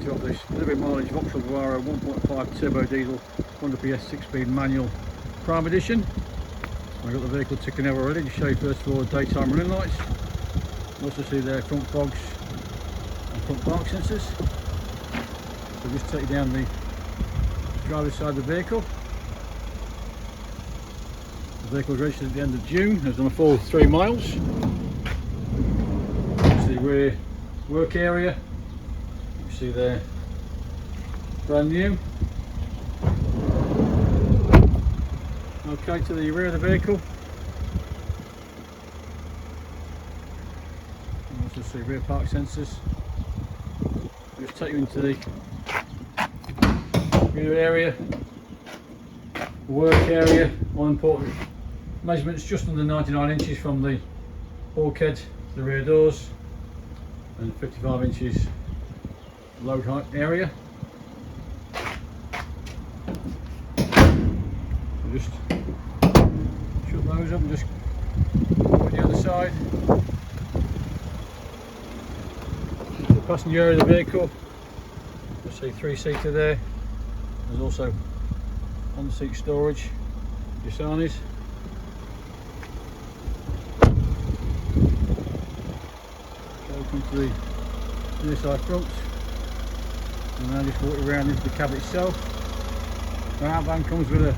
started off this delivery mileage Vauxhall Vivaro 1.5 turbo diesel 100 PS 6-speed manual Prime Edition. I've got the vehicle ticking over already to show you first of all the daytime running lights. You also see their front fogs and front park sensors. So just take you down the driver's side of the vehicle. The vehicle was registered at the end of June, has done a full 3 miles. This is the rear work area. You see there, brand new. Okay, to the rear of the vehicle. You also see rear park sensors. I'll just take you into the rear area, work area. All important measurements just under 99 inches from the bulkhead to the rear doors, and 55 inches load height area. So just shut those up and just go on the other side. The passenger area of the vehicle, you'll see 3-seater there. There's also on-seat storage, your sarnies. Open to the near side front, and now just walk around into the cab itself. The van comes with a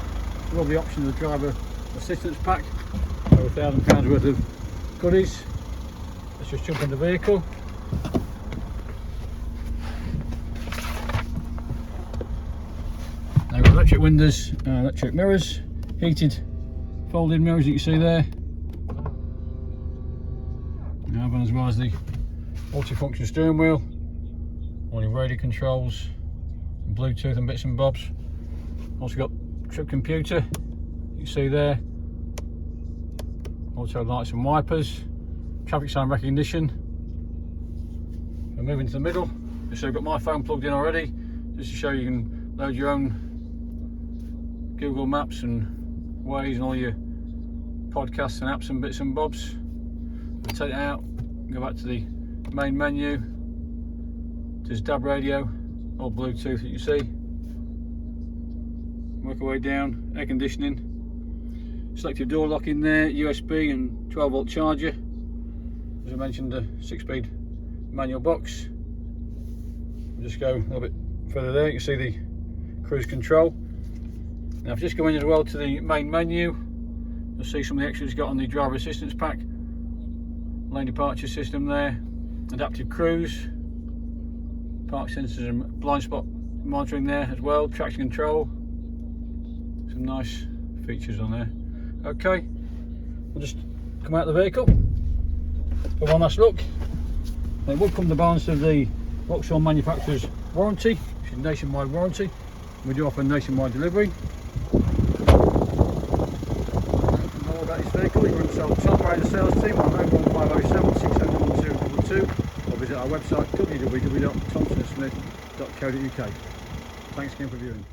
lovely option of the driver assistance pack, over £1,000 worth of goodies. Let's just jump in the vehicle. Now we've got electric windows, electric mirrors, heated folding mirrors that you see there. Now, as well as the multi-function steering wheel, all your radio controls, Bluetooth and bits and bobs. Also got trip computer, you see there, auto lights and wipers, traffic sign recognition. We're moving to the middle, so I've got my phone plugged in already, just to show you can load your own Google Maps and Waze and all your podcasts and apps and bits and bobs. We'll take it out, go back to the main menu. There's DAB radio or Bluetooth that you see. Work our way down, air conditioning, selective door lock in there, USB and 12-volt charger. As I mentioned, a 6-speed manual box. We'll just go a little bit further there, you can see the cruise control. Now if you just go in as well to the main menu, you'll see some of the extras you've got on the driver assistance pack. Lane departure system there, adaptive cruise, park sensors and blind spot monitoring there as well, traction control, some nice features on there. Okay, we'll just come out of the vehicle for one last look. It will come the balance of the Vauxhall manufacturer's warranty, which is nationwide warranty. We do offer nationwide delivery. More about this vehicle, you can sell Tom by the sales team on 01507 602 or visit our website www.thompsonsmith.co.uk. Thanks again for viewing.